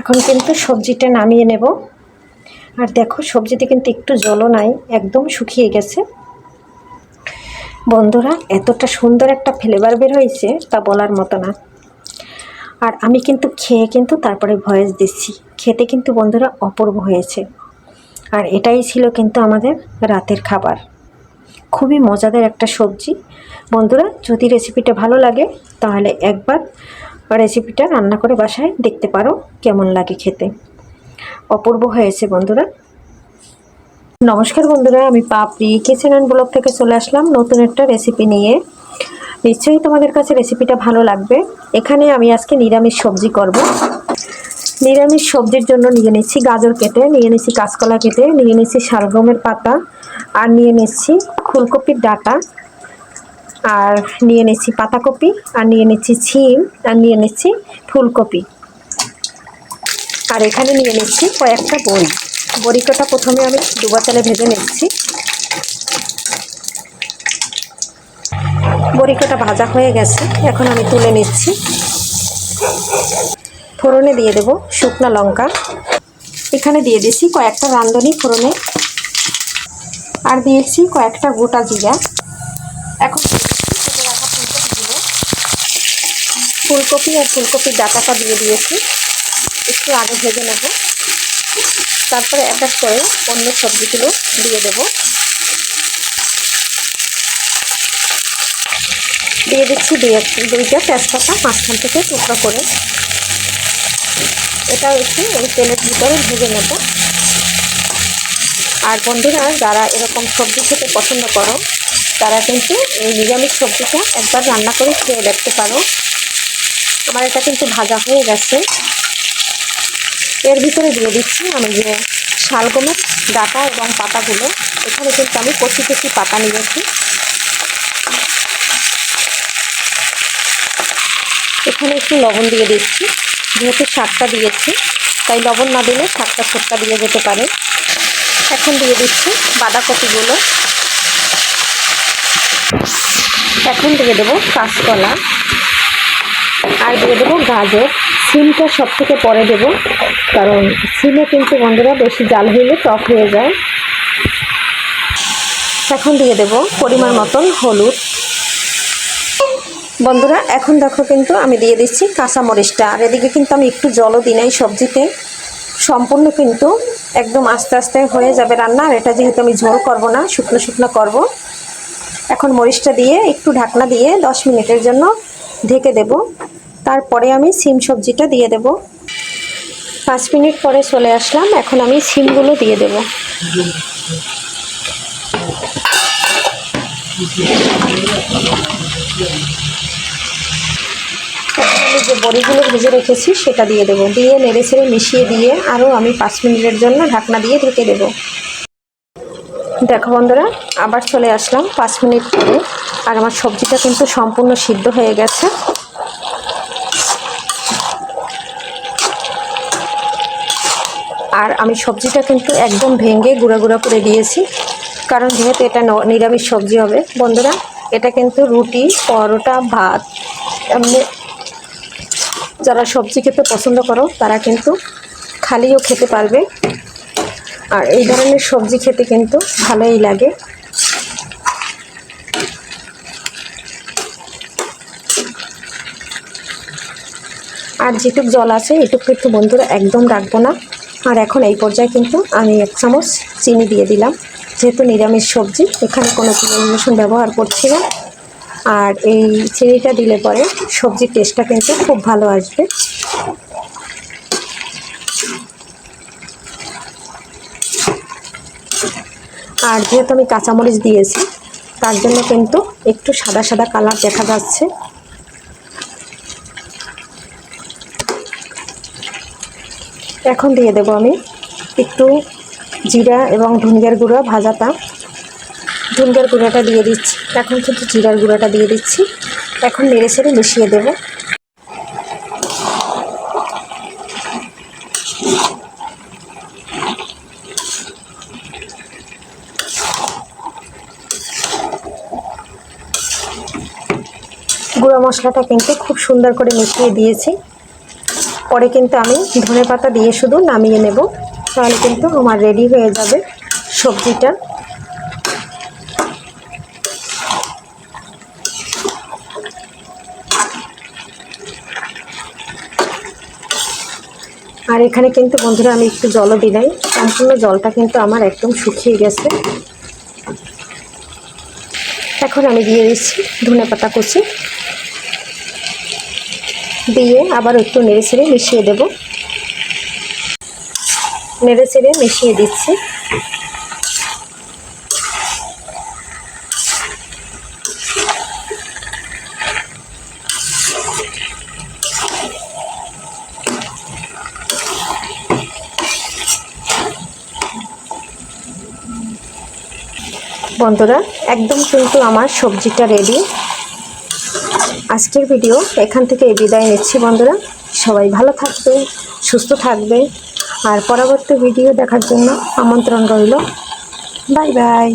এখন কিন্তু সবজিটা নামিয়ে নেব। আর দেখো সবজিতে কিন্তু একটু জলও নাই, একদম শুকিয়ে গেছে। বন্ধুরা এতটা সুন্দর একটা ফ্লেভার বের হয়েছে তা বলার মতো না। আর আমি কিন্তু খেয়ে কিন্তু তারপরে ভয়েস দিচ্ছি, খেতে কিন্তু বন্ধুরা অপূর্ব হয়েছে। আর এটাই ছিল কিন্তু আমাদের রাতের খাবার। খুবই মজাদার একটা সবজি। বন্ধুরা যদি রেসিপিটা ভালো লাগে তাহলে একবার রেসিপিটা রান্না করে বাসায় দেখতে পারো কেমন লাগে খেতে। অপূর্ব হয়েছে বন্ধুরা। নমস্কার বন্ধুরা, আমি পাপড়ি কিচেন অ্যান্ড ব্লগ থেকে চলে আসলাম নতুন একটা রেসিপি নিয়ে। নিশ্চয়ই তোমাদের কাছে রেসিপিটা ভালো লাগবে। এখানে আমি আজকে নিরামিষ সবজি করব। নিরামিষ সবজির জন্য নিয়ে নিচ্ছি গাজর কেটে, নিয়ে নিচ্ছি কাঁচকলা কেটে, নিয়ে নিচ্ছি শালগমের পাতা, আর নিয়ে নিচ্ছি ফুলকপির ডাঁটা, আর নিয়ে নিচ্ছি পাতাকপি, আর নিয়ে নিচ্ছি শিম, আর নিয়ে নিচ্ছি ফুলকপি। আর এখানে নিয়ে নিচ্ছি কয়েকটা বড়ি। বড়িটা প্রথমে আমি ডুবা তেলে ভেজে নিচ্ছি। বড়িটা ভাজা হয়ে গেছে, এখন আমি তুলে নিচ্ছি। ফোড়নে দিয়ে দেব শুকনো লঙ্কা, এখানে দিয়ে দিচ্ছি কয়েকটা রাঁধুনি ফোড়নে, আর দিয়েছি কয়েকটা গোটা জিরা। এখন ফুলকপি আর ফুলকপির ডাঁটাটা দিয়ে দিয়েছি, একটু আগে ভেজে নেব। তারপরে এক এক করে অন্য সবজিগুলো দিয়ে দেব। দিয়ে দিচ্ছি দুইটা তেজপাতা মাঝখান থেকে টুকরো করে। এটাও একটু ওই তেলের ভিতরে ভেজে নেব। আর বন্ধুরা যারা এরকম সবজি খেতে পছন্দ করো তারা কিন্তু এই নিরামিষ সবজিটা একবার রান্না করে খেয়ে দেখতে পারো। আমার এটা কিন্তু ভাজা হয়ে গেছে। এর ভিতরে দিয়ে দিচ্ছি আমি যে শালগমের ডাঁটা এবং পাতাগুলো। এখানে কিন্তু আমি কচি কচি পাতা নিয়েছি। এখানে একটু লবণ দিয়ে দিচ্ছি, যেহেতু শাকটা দিয়েছি তাই লবণ না দিলে শাকটা সটকা দিয়ে যেতে পারে। এখন দিয়ে দিচ্ছি বাঁধাকপিগুলো, এখন দিয়ে দেবো কাঁচকলা, আর দিয়ে দেবো গাজর। সিমটা সব থেকে পরে দেবো, কারণ সিমে কিন্তু বন্ধুরা বেশি জাল হইলে টক হয়ে যায়। এখন দিয়ে দেবো পরিমাণ মতন হলুদ। বন্ধুরা এখন দেখো কিন্তু আমি দিয়ে দিচ্ছি কাঁচামরিচটা। আর এদিকে কিন্তু আমি একটু জলও দিই নাই সবজিতে, সম্পূর্ণ কিন্তু একদম আস্তে আস্তে হয়ে যাবে রান্না। আর এটা যেহেতু আমি ঝোল করব না, শুকনো শুকনো করব। এখন মরিচটা দিয়ে একটু ঢাকনা দিয়ে 10 মিনিটের জন্য ঢেকে দেব। তারপরে আমি সিম সবজিটা দিয়ে দেব। 5 মিনিট পরে চলে আসলাম, এখন আমি সিমগুলো দিয়ে দেব। আমি যে বড়িগুলো ভেজে রেখেছি সেটা দিয়ে দেবো, দিয়ে নেড়ে ছেড়ে মিশিয়ে দিয়ে আরও আমি 5 মিনিটের জন্য ঢাকনা দিয়ে ঢেকে দেব। দেখো বন্ধুরা আবার চলে আসলাম 5 মিনিট পরে, আর আমার সবজিটা কিন্তু সম্পূর্ণ সিদ্ধ হয়ে গেছে। আর আমি সবজিটা কিন্তু একদম ভেঙে গুঁড়া গুঁড়া করে দিয়েছি, কারণ যেহেতু এটা নিরামিষ সবজি হবে বন্ধুরা। এটা কিন্তু রুটি, পরোটা, ভাত, এমনি যারা সবজি খেতে পছন্দ করো তারা কিন্তু খালিও খেতে পারবে। আর এই ধরনের সবজি খেতে কিন্তু ভালোই লাগে। আর যেটুক জল আছে এটুকু কিন্তু বন্ধুরা একদম রাখবো না। আর এখন এই পর্যায়ে কিন্তু আমি 1 চামচ চিনি দিয়ে দিলাম, যেহেতু নিরামিষ সবজি এখানে কোনো রসুন ব্যবহার করছি না। আর এই চিনিটা দিলে পরে সবজির টেস্টটা কিন্তু খুব ভালো আসবে। আর যেহেতু আমি কাঁচামরিচ দিয়েছি তার জন্য কিন্তু একটু সাদা সাদা কালার দেখা যাচ্ছে। এখন দিয়ে দেব আমি একটু জিরা এবং ধনিয়ার গুঁড়া ভাজাটা। ধনিয়ার গুঁড়াটা দিয়ে দিচ্ছি, এখন কিন্তু জিরার গুঁড়াটা দিয়ে দিচ্ছি। এখন নেড়ে ছেড়ে মিশিয়ে দেব। গুঁড়া মশলাটা কিন্তু খুব সুন্দর করে মিশিয়ে দিয়েছি। পরে কিন্তু আমি ধনেপাতা দিয়ে শুধু নামিয়ে নেব, তাহলে কিন্তু আমার রেডি হয়ে যাবে সবজিটা। আর এখানে কিন্তু বন্ধুরা আমি একটু জলও দিই, সম্পূর্ণ জলটা কিন্তু আমার একদম শুকিয়ে গেছে। এখন আমি দিয়ে দিচ্ছি ধনেপাতা কুচি, দিয়ে আবার একটু নেড়েচেড়ে মিশিয়ে দেব। নেড়েচেড়ে মিশিয়ে দিচ্ছি। বন্ধুরা একদম কিন্তু আমার সবজিটা রেডি। আজকের ভিডিও এখান থেকে বিদায় নিচ্ছি বন্ধুরা। সবাই ভালো থাকবে, সুস্থ থাকবে, আর পরবর্তী ভিডিও দেখার জন্য আমন্ত্রণ রইল। Bye bye.